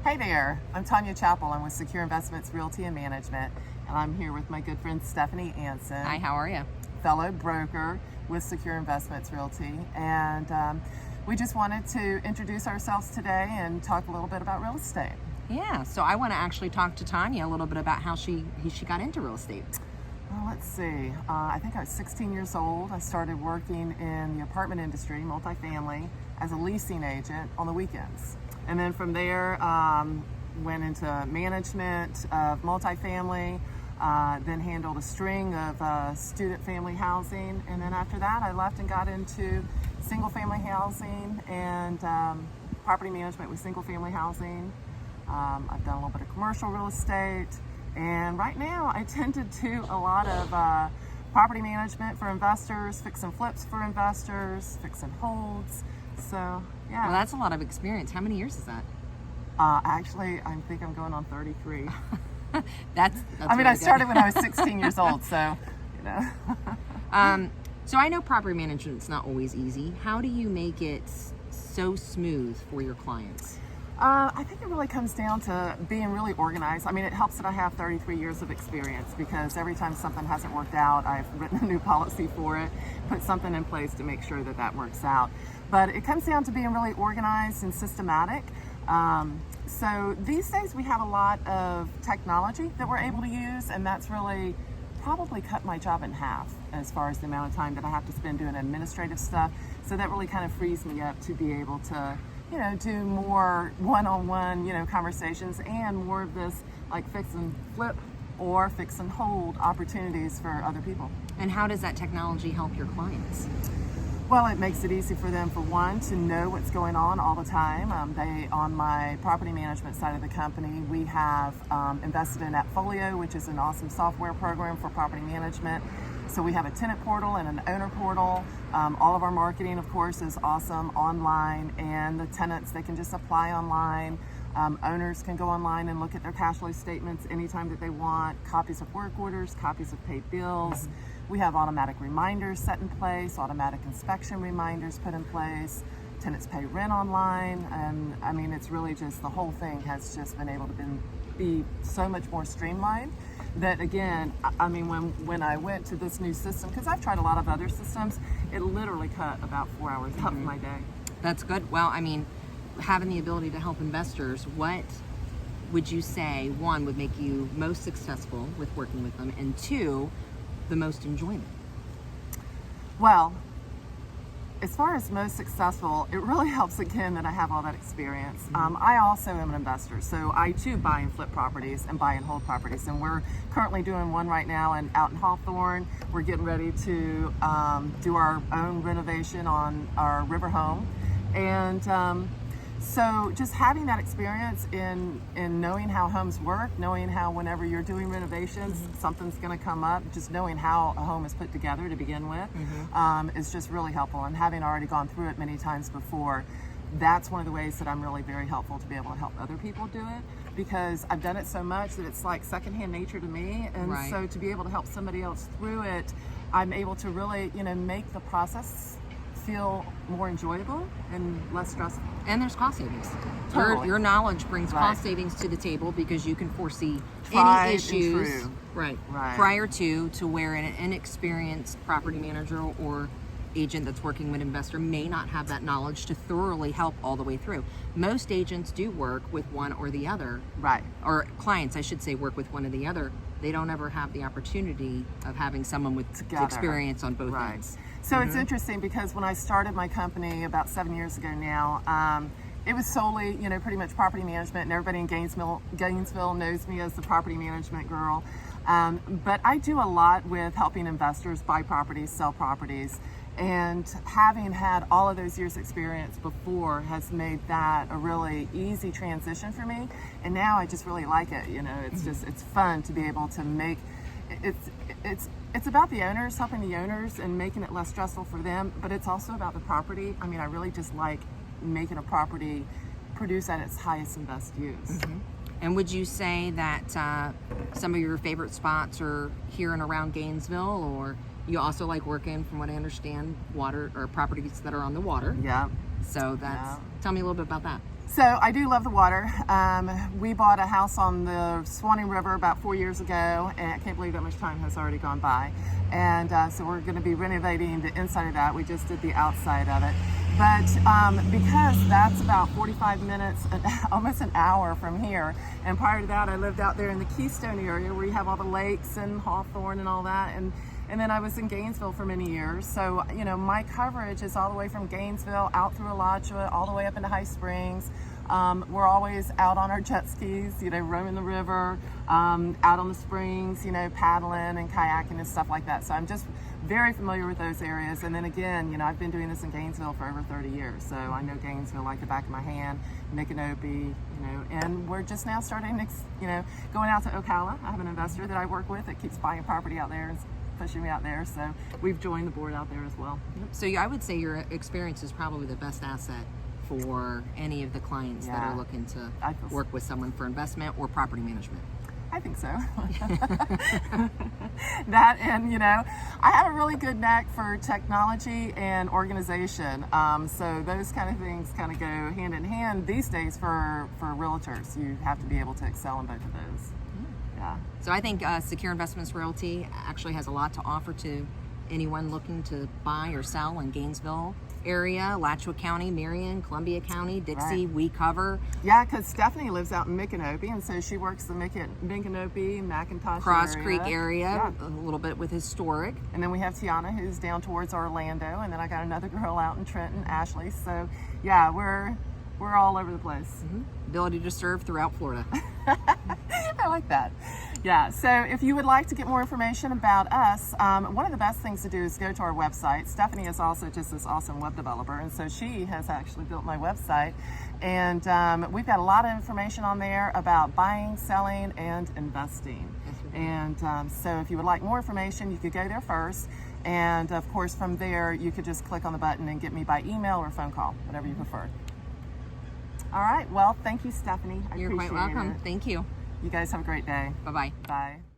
Hey there, I'm Tanya Chappell. I'm with Secure Investments Realty and Management, and I'm here with my good friend Stephanie Anson. Hi, how are you? Fellow broker with Secure Investments Realty, and we just wanted to introduce ourselves today and talk a little bit about real estate. Yeah, so I want to actually talk to Tanya a little bit about how she got into real estate. Well, let's see. I think I was 16 years old. I started working in the apartment industry, multifamily, as a leasing agent on the weekends. And then from there, went into management of multifamily, then handled a string of student family housing. And then after that, I left and got into single family housing and property management with single family housing. I've done a little bit of commercial real estate. And right now, I tend to do a lot of property management for investors, fix and flips for investors, fix and holds. So, yeah. Well, that's a lot of experience. How many years is that? Actually, I think I'm going on 33. That's I mean, I started when I was 16 years old, so, you know. So I know property management's not always easy. How do you make it so smooth for your clients? I think it really comes down to being really organized. I mean, it helps that I have 33 years of experience because every time something hasn't worked out, I've written a new policy for it, put something in place to make sure that that works out. But it comes down to being really organized and systematic. So these days we have a lot of technology that we're able to use, and that's really probably cut my job in half as far as the amount of time that I have to spend doing administrative stuff. So that really kind of frees me up to be able to, you know, do more one-on-one, you know, conversations and more of this like fix and flip or fix and hold opportunities for other people. And how does that technology help your clients? Well, it makes it easy for them, for one, to know what's going on all the time. On my property management side of the company, we have invested in AppFolio, which is an awesome software program for property management. So we have a tenant portal and an owner portal. All of our marketing, of course, is awesome online, and the tenants, they can just apply online. Owners can go online and look at their cash flow statements anytime that they want, copies of work orders, copies of paid bills. We have automatic reminders set in place, automatic inspection reminders put in place. Tenants pay rent online, and I mean, it's really just, the whole thing has just been able to be so much more streamlined. That again, I mean, when I went to this new system, because I've tried a lot of other systems, it literally cut about 4 hours out of my day. That's good. Well, I mean, having the ability to help investors, what would you say, one, would make you most successful with working with them, and two, the most enjoyment? Well, as far as most successful, it really helps again that I have all that experience. I also am an investor, so I too buy and flip properties and buy and hold properties, and we're currently doing one right now out in Hawthorne. We're getting ready to do our own renovation on our river home, and so just having that experience in knowing how homes work, knowing how whenever you're doing renovations, something's going to come up, just knowing how a home is put together to begin with is just really helpful. And having already gone through it many times before, that's one of the ways that I'm really very helpful to be able to help other people do it, because I've done it so much that it's like secondhand nature to me. And so to be able to help somebody else through it, I'm able to really, you know, make the process feel more enjoyable and less stressful. And there's cost savings. Totally. Your knowledge brings cost savings to the table because you can foresee Tried any and issues true. Right. Right. prior to where an inexperienced property manager or agent that's working with an investor may not have that knowledge to thoroughly help all the way through. Most agents do work with one or the other. Right. Or clients, I should say, work with one or the other. They don't ever have the opportunity of having someone with experience on both ends. So it's interesting because when I started my company about 7 years ago now, it was solely, you know, pretty much property management, and everybody in Gainesville knows me as the property management girl. But I do a lot with helping investors buy properties, sell properties, and having had all of those years experience before has made that a really easy transition for me. And now I just really like it. You know, it's just, it's fun to be able to make, it's about the owners, helping the owners and making it less stressful for them, but it's also about the property. I mean, I really just like making a property produce at its highest and best use. And would you say that some of your favorite spots are here and around Gainesville, or You also like working, from what I understand, water or properties that are on the water. Yeah. So tell me a little bit about that. So I do love the water. We bought a house on the Swanee River about 4 years ago, and I can't believe that much time has already gone by. And so we're going to be renovating the inside of that. We just did the outside of it. But because that's about 45 minutes, almost an hour from here, and prior to that I lived out there in the Keystone area where you have all the lakes and Hawthorne and all that, and then I was in Gainesville for many years. So, you know, my coverage is all the way from Gainesville out through Alachua, all the way up into High Springs. We're always out on our jet skis, you know, roaming the river, out on the springs, you know, paddling and kayaking and stuff like that. So I'm just very familiar with those areas. And then again, you know, I've been doing this in Gainesville for over 30 years. So I know Gainesville like the back of my hand, Micanopy, you know, and we're just now starting, you know, going out to Ocala. I have an investor that I work with that keeps buying property out there and pushing me out there. So we've joined the board out there as well. So I would say your experience is probably the best asset for any of the clients that are looking to work with someone for investment or property management. I think so. That, and you know, I have a really good knack for technology and organization. So those kind of things kind of go hand in hand these days for realtors. You have to be able to excel in both of those. Yeah. So I think Secure Investments Realty actually has a lot to offer to anyone looking to buy or sell in Gainesville area, Alachua County, Marion, Columbia County, Dixie. We cover. Yeah, because Stephanie lives out in Micanopy, and so she works the Micanopy, McIntosh Cross area. Creek area, a little bit with historic. And then we have Tiana, who's down towards Orlando, and then I got another girl out in Trenton, Ashley. So yeah, we're all over the place. Ability to serve throughout Florida. I like that. Yeah, so if you would like to get more information about us, one of the best things to do is go to our website. Stephanie is also just this awesome web developer, and so she has actually built my website. And we've got a lot of information on there about buying, selling, and investing. And so if you would like more information, you could go there first. And of course, from there, you could just click on the button and get me by email or phone call, whatever you prefer. All right. Well, thank you, Stephanie. You're quite welcome. Thank you. You guys have a great day. Bye-bye. Bye.